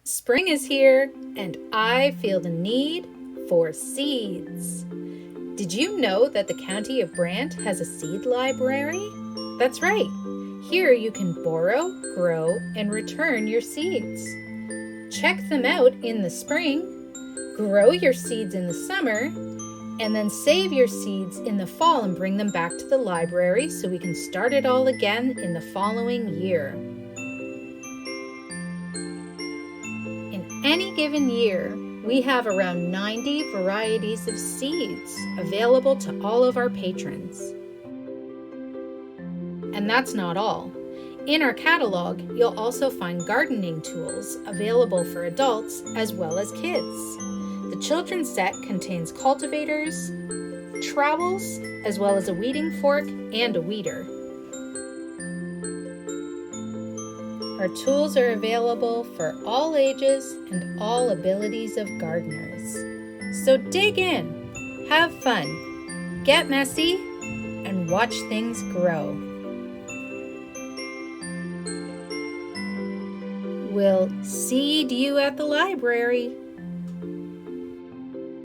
Spring is here, and I feel the need for seeds. Did you know that the County of Brant has a seed library? That's right. Here you can borrow, grow, and return your seeds. Check them out in the spring, grow your seeds in the summer, and then save your seeds in the fall and bring them back to the library so we can start it all again in the following year. In any given year, we have around 90 varieties of seeds available to all of our patrons. And that's not all. In our catalog, you'll also find gardening tools available for adults as well as kids. The children's set contains cultivators, trowels, as well as a weeding fork and a weeder. Our tools are available for all ages and all abilities of gardeners. So dig in, have fun, get messy, and watch things grow. We'll see you at the library.